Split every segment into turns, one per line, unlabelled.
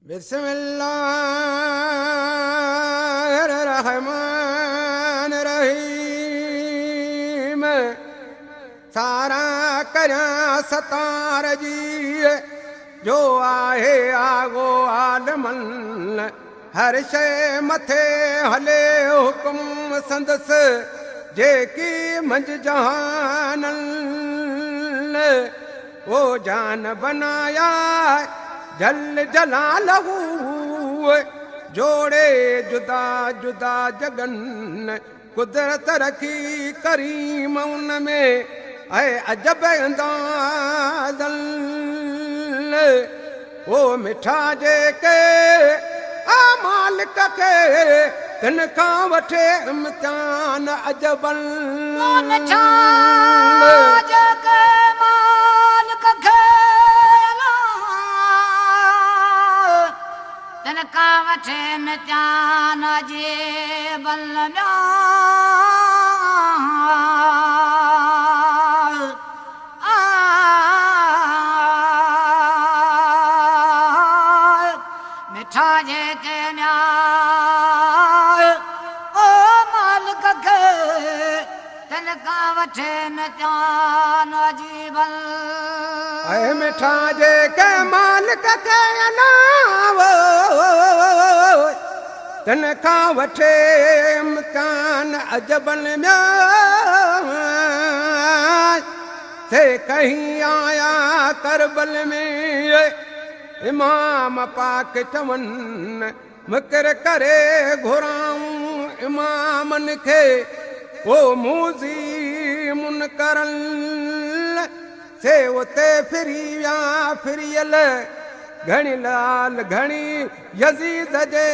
बिस्मिल्लाहिर्रहमानिर्रहीम। सारा करियां सतार जी जो आहे आगो आलमन। हर शइ मथे हले हुकुम संदस जेकी मंझ जहानन। वो जान बनाया जल जलालहू जोड़े जुदा जुदा जगन। कुदरत रखी करीम उन में ऐ अजब अंदाज़न। वो मिठा जेके आ मालिक के तिन खां वठे इम्तिहान अजबन।
वो मिठा जेके मालिक के तिन खां वठे इम्तिहान अजबन। मिठा जेके ओ मालिक के तिन खां वठे इम्तिहान अजबन।
ऐ मिठा जेके मालिक के अनावो तिन खां वठे इम्तिहान अजबन में से कहीं आया करबल में। इमाम पाक चवन मुकर करे घुराऊं इमामन खे वो मूज़ी मुनकरन। से उते फिरी विया फिरियल घणी लाल घणी यज़ीद जे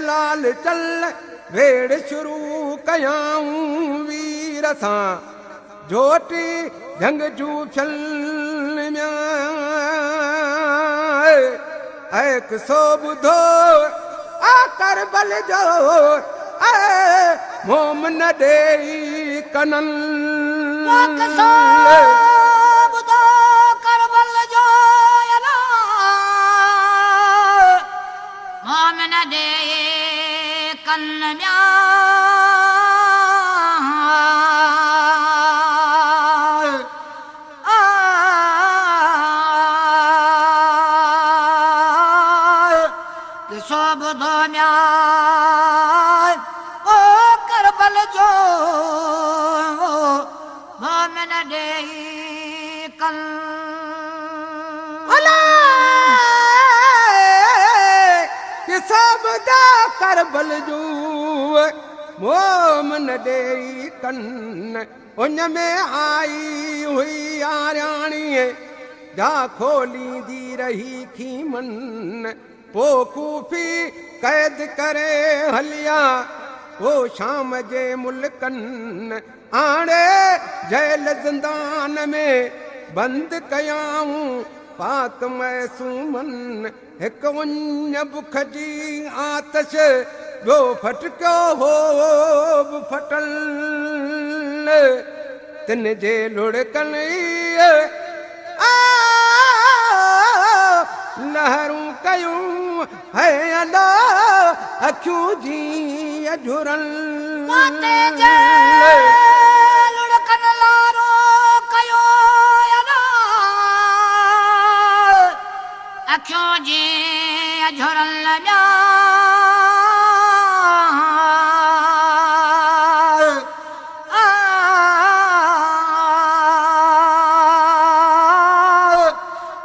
लाल चल। वेड़ शुरू कयाऊं वीर सां जोटी जंग जू चल में। ऐ किसो ॿुधो आ करबल जो ऐ मोमन ॾेई कनन।
किसो ॿुधो करबल जो मोमन ॾेई कन ॿुधो ओ करबल जो मोमन ॾेई कन।
किसो ॿुधो करबल जो मोमन ॾेई कन। उन में आई हुई आरियाणीअ जा खोलींदी रही खीमन। पो कूफी कैद करे हलिया वो शाम जे मुल्कन। आणे जेल ज़िंदान में बंद कयाऊं पाक मैसूमन। हिक उञ बुख जी आतश ॿियो फटकियो हो फटल। तिन जे लुड़कन लहरूं कयूं है अदा अखियूं जी अझुरन।
लुड़कन लारो कयो अखियूं जी अझुरन।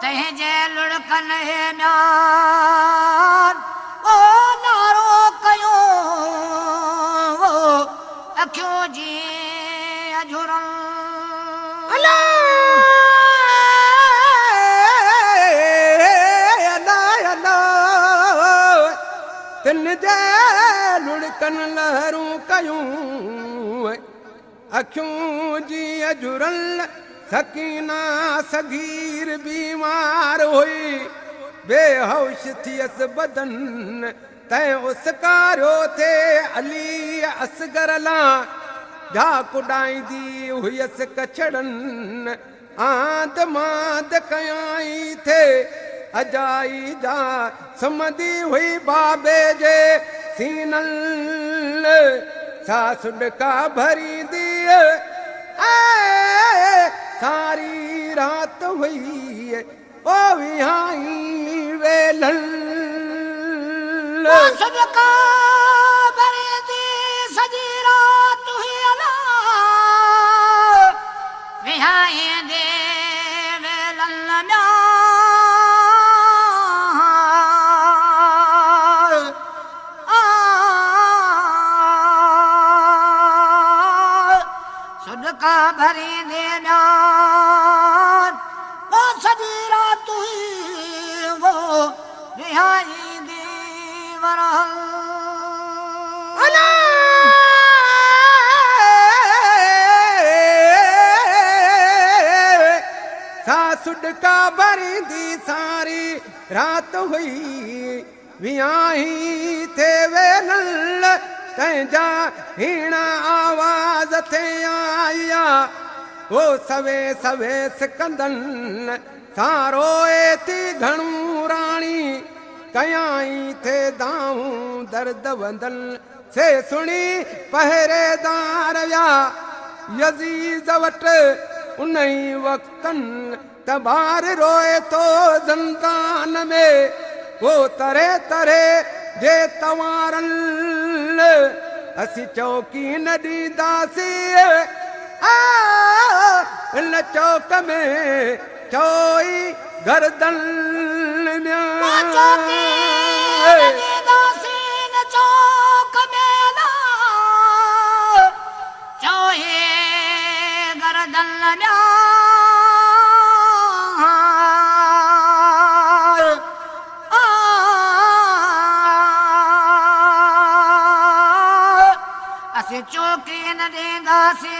तंहिंजे लुड़कन ओ नारो कयो अखियूं जी अझुरन।
तिन जे लुड़कन लहरूं कयूं अखियूं जी अझुरन। सकीना सगीर बीमार हुई बेहोश थियस बदन। तैं उसकारियो थे अली असगर लां जा कुॾाईंदी हुयसि कछड़न। आंद मांद कयाई थे अजाई जा सुमंदी हुई बाबे जे सीनल सासुडका भरी दिए सारी रात हुई ओ विहाई वेलन
सदका भरी दी सजी रात हुई अला विहाई दे वेलन सदका भरी दे वो सजी रात हुई वो विहाई दे वरहल
सासुडका भरी दी सारी रात हुई वियाही थे वेनल तंहिंजा हीणा आवाज़ थे आया वो सवे सवे सिकंदन सारो थी घणू राणी कयाई थे दाऊं दर्द वंदन से सुनी पहरेदार या यजीज़ वट उन्हीं वक्तन तबार रोए तो ज़ंदान में वो तरह तरह जे तवारन असी चौकी न ॾींदासी इन चौक में चोई गर्दन
चौक में चोहे गर्दन असी चौकी न ॾींदासी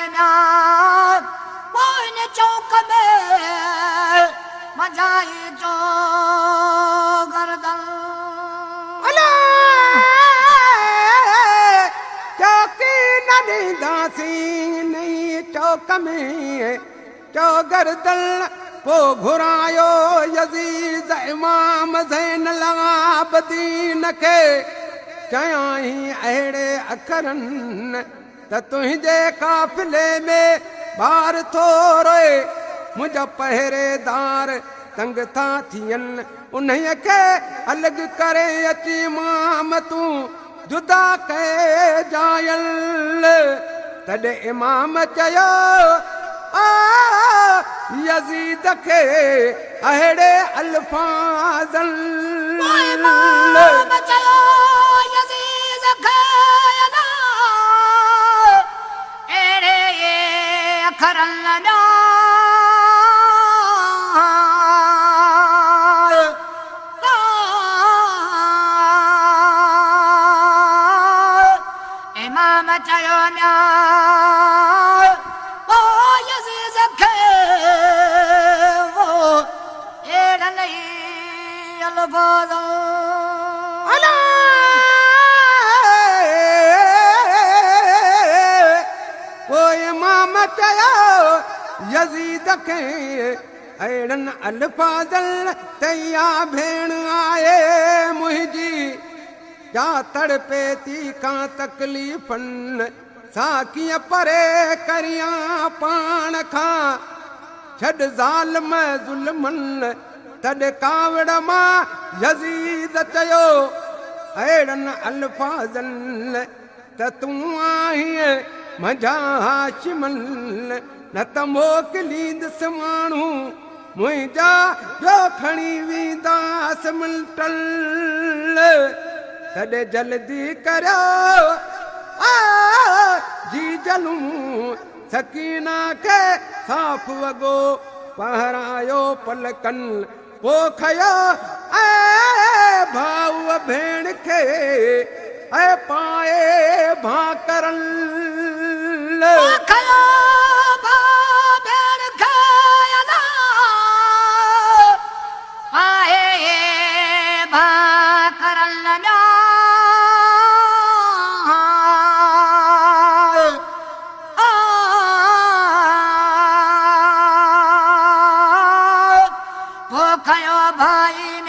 चौक में मजाई जो गर्दन
चौकी न ॾींदासी नहीं चौक में चो गर्दन पो घुरायो यजीज़ इमाम ज़ैनुल आबिदीन खे चयाई अहिड़े अखरनि त तुंहिंजे काफ़िले में ॿार थो रोए मुंहिंजा पहरेदार तंग था थियनि उन्हीअ खे अलॻि करे अची इमाम तूं जुदा कए जायल तॾहिं इमाम चयो यज़ीद खे अहिड़े अल्फाज़न
इमाम चयो यज़ीद खे वो एड़न अल्फाज़
वो इमाम चयो यज़ीद खे अहिड़नि अल्फाज़न तैया भेण आहे मुंहिंजी जा तड़पे थी का तकलीफ़न सा कीअं परे करियां पाण खां छॾ ज़ालिम ज़ुल्मन तॾहिं कावड़ मां यज़ीद चयो अहिड़नि अल्फाज़न त तूं आहीं मुंहिंजा हाशिमन न त मोकिलींदसि माण्हू मुंहिंजा जो खणी वेंदासि मिलटल तॾहिं जल्दी करियो जी जलूं सकीना खे साफ़ वॻो पहरायो पलकन पोइ खयो भाऊ भेण खे पाए भाकरन
भाई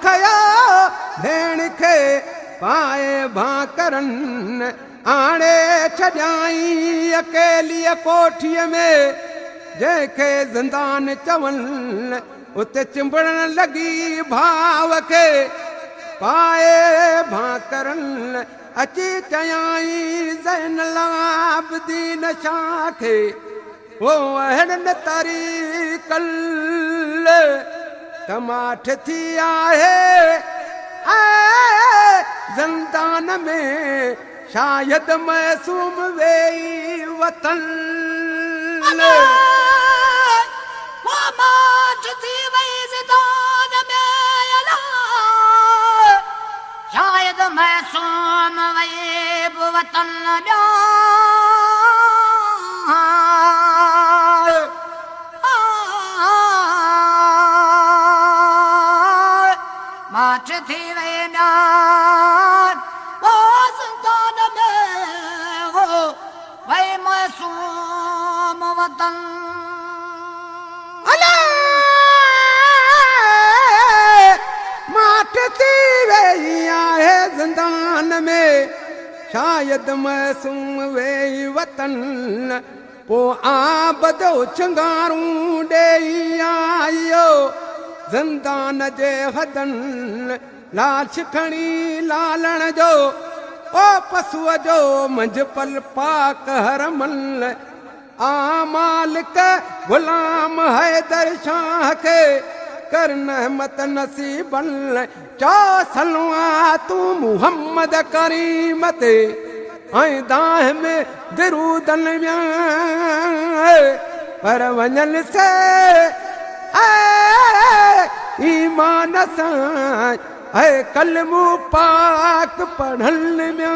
खया भेण खे पाए भाकरनि आणे छॾियाई अकेलीअ कोठीअ में जंहिंखे ज़िंदान चवनि उते चिंबड़न लॻी भाव खे पाए भाकरनि अची चयाई ज़ैनल आबिदीन शाह खे ओ अहिड़नि तरीक़ल टमाठ थी आहे ज़िंदान में शायदि महसूम वेई वतन
वो माठ थी वई ज़िंदान में अला शायदि महसूम वई बि वतन ॿिया माठ थी वई ॿिया वो ज़िंदान में हो वई महसूम वतन
माठ थी वई आहे ज़िंदान में शायदि महसूम वेई वतन पोइ आबदो चंगारूं ॾेई आयो ज़िंदान जे हदनि लाश खणी लालण जो ओ पशुअ जो मंझपल पाक हरमल आ मालिक ग़ुलाम हैदर शाह खे कर नहमत नसीबन चो सलवा तूं मुहम्मद करीम ते ऐं दाह में दरूदन विया पर वञल से ईमान सां कलमू पाक पढ़ल में